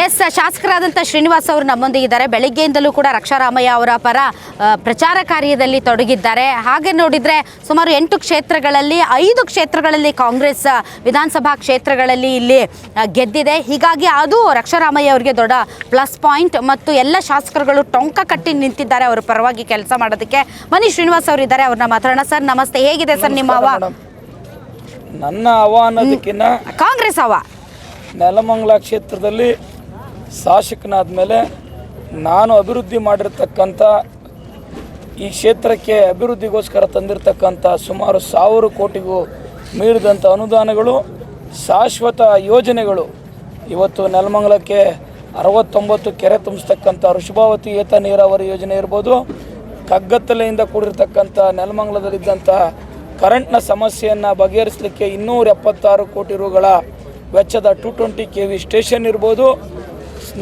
S, ಶಾಸಕರಾದಂಥ Srinivas ಅವರು ನಮ್ಮೊಂದಿಗಿದ್ದಾರೆ. ಬೆಳಗ್ಗೆಯಿಂದಲೂ ಕೂಡ ರಕ್ಷಾರಾಮಯ್ಯ ಅವರ ಪರ ಪ್ರಚಾರ ಕಾರ್ಯದಲ್ಲಿ ತೊಡಗಿದ್ದಾರೆ. ಹಾಗೆ ನೋಡಿದರೆ ಸುಮಾರು 8 ಕ್ಷೇತ್ರಗಳಲ್ಲಿ 5 ಕ್ಷೇತ್ರಗಳಲ್ಲಿ ಕಾಂಗ್ರೆಸ್ ವಿಧಾನಸಭಾ ಕ್ಷೇತ್ರಗಳಲ್ಲಿ ಇಲ್ಲಿ ಗೆದ್ದಿದೆ. ಹೀಗಾಗಿ ಅದು ರಕ್ಷಾರಾಮಯ್ಯ ಅವರಿಗೆ ದೊಡ್ಡ ಪ್ಲಸ್ ಪಾಯಿಂಟ್. ಮತ್ತು ಎಲ್ಲ ಶಾಸಕರುಗಳು ಟೊಂಕ ಕಟ್ಟಿ ನಿಂತಿದ್ದಾರೆ ಅವರ ಪರವಾಗಿ ಕೆಲಸ ಮಾಡೋದಕ್ಕೆ. ಮನಿ ಶ್ರೀನಿವಾಸ್ ಅವರು ಇದ್ದಾರೆ, ಅವ್ರನ್ನ ಮಾತಾಡೋಣ. ಸರ್ ನಮಸ್ತೆ, ಹೇಗಿದೆ ಸರ್ ನಿಮ್ಮ ಹವಾ? ನನ್ನ ಹವಾ ಅನ್ನೋದಕ್ಕಿಂತ ಕಾಂಗ್ರೆಸ್ ಹವಾ. ನೆಲಮಂಗಲ ಕ್ಷೇತ್ರದಲ್ಲಿ ಶಾಸಕನಾದ ಮೇಲೆ ನಾನು ಅಭಿವೃದ್ಧಿ ಮಾಡಿರ್ತಕ್ಕಂಥ ಈ ಕ್ಷೇತ್ರಕ್ಕೆ ಅಭಿವೃದ್ಧಿಗೋಸ್ಕರ ತಂದಿರತಕ್ಕಂಥ ಸುಮಾರು 1000 ಕೋಟಿಗೂ ಮೀರಿದಂಥ ಅನುದಾನಗಳು, ಶಾಶ್ವತ ಯೋಜನೆಗಳು. ಇವತ್ತು ನೆಲಮಂಗಲಕ್ಕೆ 69 ಕೆರೆ ತುಂಬಿಸ್ತಕ್ಕಂಥ ವೃಷಭಾವತಿ ಏತ ನೀರಾವರಿ ಯೋಜನೆ ಇರ್ಬೋದು, ಕಗ್ಗತ್ತಲೆಯಿಂದ ಕೂಡಿರ್ತಕ್ಕಂಥ ನೆಲಮಂಗಲದಲ್ಲಿದ್ದಂಥ ಕರೆಂಟ್ನ ಸಮಸ್ಯೆಯನ್ನು ಬಗೆಹರಿಸಲಿಕ್ಕೆ 276 ಕೋಟಿ ರೂಗಳ ವೆಚ್ಚದ 220 KV ಸ್ಟೇಷನ್ ಇರ್ಬೋದು,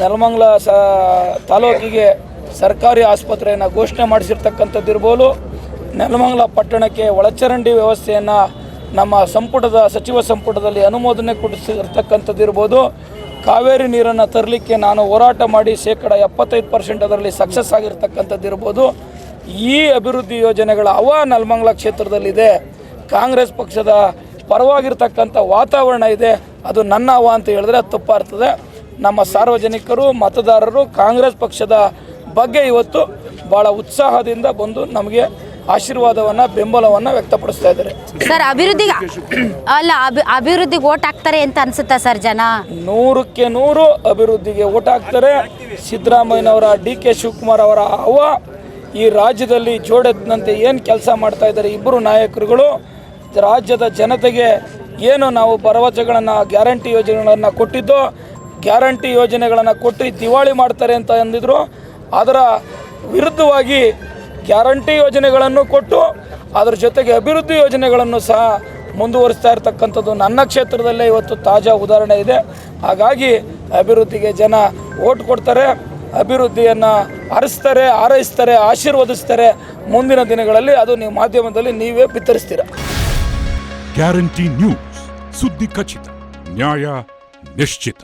ನೆಲಮಂಗಲ ತಾಲೂಕಿಗೆ ಸರ್ಕಾರಿ ಆಸ್ಪತ್ರೆಯನ್ನು ಘೋಷಣೆ ಮಾಡಿಸಿರ್ತಕ್ಕಂಥದ್ದು ಇರ್ಬೋದು, ನೆಲಮಂಗಲ ಪಟ್ಟಣಕ್ಕೆ ಒಳಚರಂಡಿ ವ್ಯವಸ್ಥೆಯನ್ನು ನಮ್ಮ ಸಚಿವ ಸಂಪುಟದಲ್ಲಿ ಅನುಮೋದನೆ ಕೊಡಿಸಿರ್ತಕ್ಕಂಥದ್ದು ಇರ್ಬೋದು, ಕಾವೇರಿ ನೀರನ್ನು ತರಲಿಕ್ಕೆ ನಾನು ಹೋರಾಟ ಮಾಡಿ 75% ಅದರಲ್ಲಿ ಸಕ್ಸಸ್ ಆಗಿರ್ತಕ್ಕಂಥದ್ದು ಇರ್ಬೋದು. ಈ ಅಭಿವೃದ್ಧಿ ಯೋಜನೆಗಳ ನೆಲಮಂಗಲ ಕ್ಷೇತ್ರದಲ್ಲಿದೆ. ಕಾಂಗ್ರೆಸ್ ಪಕ್ಷದ ಪರವಾಗಿರ್ತಕ್ಕಂಥ ವಾತಾವರಣ ಇದೆ. ಅದು ನನ್ನ ಅಂತ ಹೇಳಿದ್ರೆ ಅದು ತಪ್ಪಾಗ್ತದೆ. ನಮ್ಮ ಸಾರ್ವಜನಿಕರು, ಮತದಾರರು ಕಾಂಗ್ರೆಸ್ ಪಕ್ಷದ ಬಗ್ಗೆ ಇವತ್ತು ಭಾಳ ಉತ್ಸಾಹದಿಂದ ಬಂದು ನಮಗೆ ಆಶೀರ್ವಾದವನ್ನು, ಬೆಂಬಲವನ್ನು ವ್ಯಕ್ತಪಡಿಸ್ತಾ ಇದ್ದಾರೆ. ಸರ್, ಅಭಿವೃದ್ಧಿಗೆ ಓಟ್ ಹಾಕ್ತಾರೆ ಅಂತ ಅನ್ಸುತ್ತಾ ಸರ್ ಜನ? 100ಕ್ಕೆ 100 ಅಭಿವೃದ್ಧಿಗೆ ಓಟ್ ಹಾಕ್ತಾರೆ. ಸಿದ್ದರಾಮಯ್ಯನವರ, DK ಶಿವಕುಮಾರ್ ಅವರ ಈ ರಾಜ್ಯದಲ್ಲಿ ಜೋಡೆತ್ತಂತೆ ಏನು ಕೆಲಸ ಮಾಡ್ತಾ ಇದ್ದಾರೆ ಇಬ್ಬರು ನಾಯಕರುಗಳು. ರಾಜ್ಯದ ಜನತೆಗೆ ಏನು ನಾವು ಭರವಸೆಗಳನ್ನು, ಗ್ಯಾರಂಟಿ ಯೋಜನೆಗಳನ್ನು ಕೊಟ್ಟಿದ್ದೋ, ಗ್ಯಾರಂಟಿ ಯೋಜನೆಗಳನ್ನು ಕೊಟ್ಟು ದಿವಾಳಿ ಮಾಡ್ತಾರೆ ಅಂತ ಅಂದಿದ್ರು. ಅದರ ವಿರುದ್ಧವಾಗಿ ಗ್ಯಾರಂಟಿ ಯೋಜನೆಗಳನ್ನು ಕೊಟ್ಟು ಅದರ ಜೊತೆಗೆ ಅಭಿವೃದ್ಧಿ ಯೋಜನೆಗಳನ್ನು ಸಹ ಮುಂದುವರಿಸ್ತಾ ಇರ್ತಕ್ಕಂಥದ್ದು ನನ್ನ ಕ್ಷೇತ್ರದಲ್ಲೇ ಇವತ್ತು ತಾಜಾ ಉದಾಹರಣೆ ಇದೆ. ಹಾಗಾಗಿ ಅಭಿವೃದ್ಧಿಗೆ ಜನ ಓಟ್ ಕೊಡ್ತಾರೆ, ಅಭಿವೃದ್ಧಿಯನ್ನು ಹರಿಸ್ತಾರೆ, ಹಾರೈಸ್ತಾರೆ, ಆಶೀರ್ವದಿಸ್ತಾರೆ. ಮುಂದಿನ ದಿನಗಳಲ್ಲಿ ಅದು ನೀವು ಮಾಧ್ಯಮದಲ್ಲಿ ನೀವೇ ಬಿತ್ತರಿಸ್ತೀರ. ಗ್ಯಾರಂಟಿ ನ್ಯೂಸ್, ಸುದ್ದಿ ಖಚಿತ, ನ್ಯಾಯ ನಿಶ್ಚಿತ.